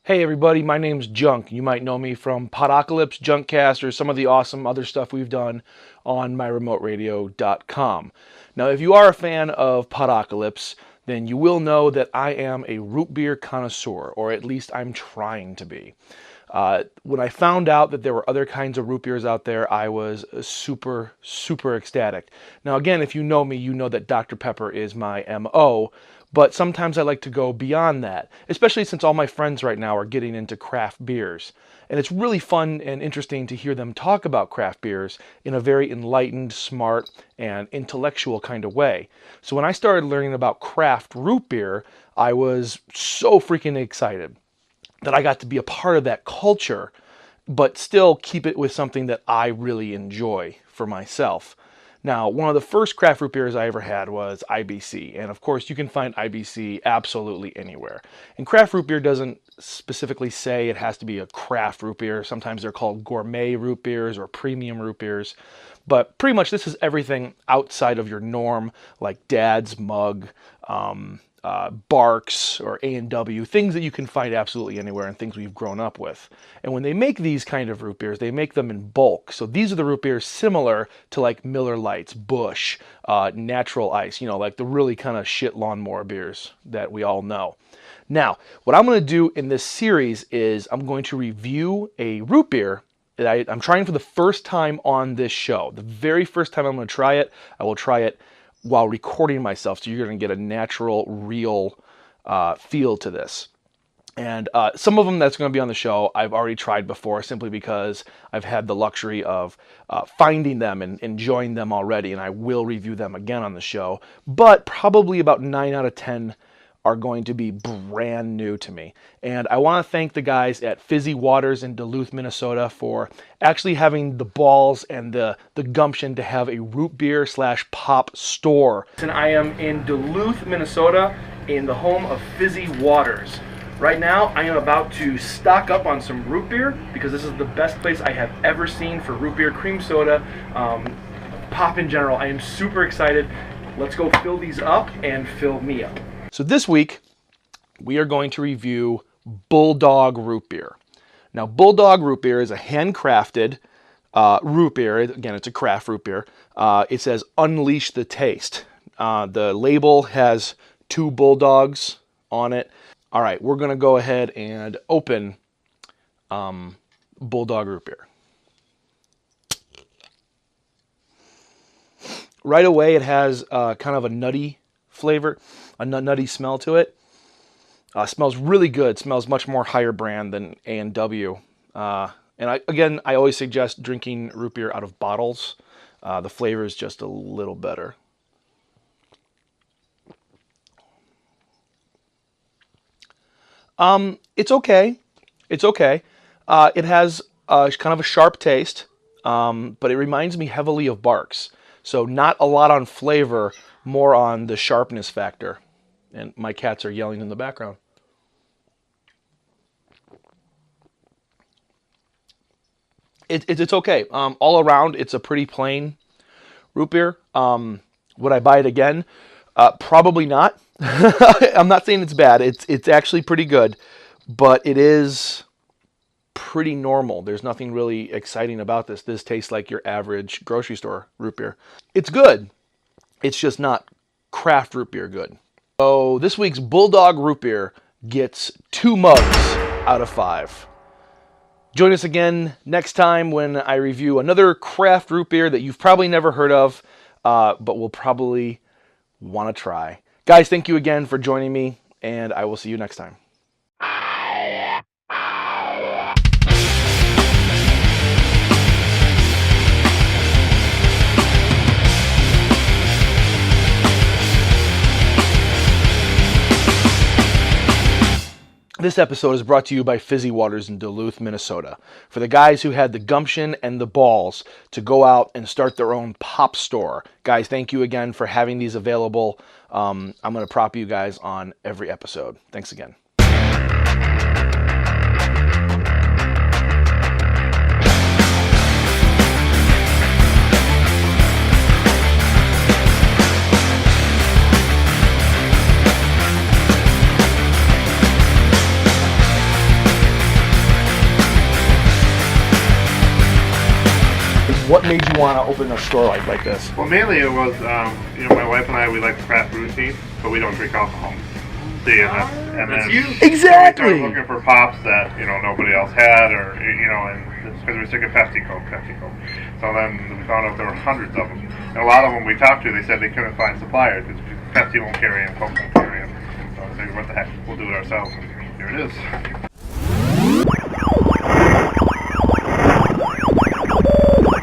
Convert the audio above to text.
Hey everybody, my name's Junk. You might know me from Podocalypse, Junkcast, or some of the awesome other stuff we've done on myremote.radio.com. Now, if you are a fan of Podocalypse, then you will know that I am a root beer connoisseur, or at least I'm trying to be. When I found out that there were other kinds of root beers out there, I was super ecstatic. Now again, if you know me, you know that Dr. Pepper is my MO, but sometimes I like to go beyond that, especially since all my friends right now are getting into craft beers. And it's really fun and interesting to hear them talk about craft beers in a very enlightened, smart, and intellectual kind of way. So when I started learning about craft root beer, I was so freaking excited that I got to be a part of that culture, but still keep it with something that I really enjoy for myself. Now, one of the first craft root beers I ever had was IBC, and of course you can find IBC absolutely anywhere. And craft root beer doesn't specifically say it has to be a craft root beer. Sometimes they're called gourmet root beers or premium root beers, but pretty much this is everything outside of your norm, like Dad's Mug, Barks or A&W, things that you can find absolutely anywhere and things we've grown up with. And when they make these kind of root beers, they make them in bulk. So these are the root beers similar to like Miller Lights, Busch, Natural Ice, like the really kind of shit lawnmower beers that we all know. Now, what I'm going to do in this series is I'm going to review a root beer that I'm trying for the first time on this show. The very first time I'm going to try it, I will try it while recording myself, so you're going to get a natural, real feel to this. And some of them that's going to be on the show I've already tried before, simply because I've had the luxury of finding them and enjoying them already, and I will review them again on the show. But probably about 9 out of 10 are going to be brand new to me. And I want to thank the guys at Fizzy Waters in Duluth, Minnesota for actually having the balls and the gumption to have a root beer / pop store. And I am in Duluth, Minnesota, in the home of Fizzy Waters. Right now, I am about to stock up on some root beer because this is the best place I have ever seen for root beer, cream soda, pop in general. I am super excited. Let's go fill these up and fill me up. So this week, we are going to review Bulldog root beer. Now, Bulldog root beer is a handcrafted root beer. Again, it's a craft root beer. It says Unleash the Taste. The label has 2 bulldogs on it. All right, we're going to go ahead and open Bulldog root beer. Right away, it has kind of a nutty flavor, a nutty smell to it. Smells really good. Smells much more higher brand than A&W. And I always suggest drinking root beer out of bottles. The flavor is just a little better. It's okay. It's okay. It has kind of a sharp taste, but it reminds me heavily of Barks. So not a lot on flavor, more on the sharpness factor. And my cats are yelling in the background. It's okay. All around, it's a pretty plain root beer. Would I buy it again? Probably not. I'm not saying it's bad. It's actually pretty good, but it is pretty normal. There's nothing really exciting about this. This tastes like your average grocery store root beer. It's good. It's just not craft root beer good. So this week's Bulldog root beer gets 2 mugs out of 5. Join us again next time when I review another craft root beer that you've probably never heard of, but will probably want to try. Guys, thank you again for joining me, and I will see you next time. This episode is brought to you by Fizzy Waters in Duluth, Minnesota. For the guys who had the gumption and the balls to go out and start their own pop store. Guys, thank you again for having these available. I'm going to prop you guys on every episode. Thanks again. made you want to open a store like this? Well, mainly it was, my wife and I, we like to craft routine, but we don't drink alcohol. See, and then Exactly. we started looking for pops that nobody else had, or and because we were sick of Pepsi Coke. So then we found out there were hundreds of them, and a lot of them we talked to, they said they couldn't find suppliers because Pepsi won't carry them, Coke won't carry them. So I said, what the heck, we'll do it ourselves, and here it is.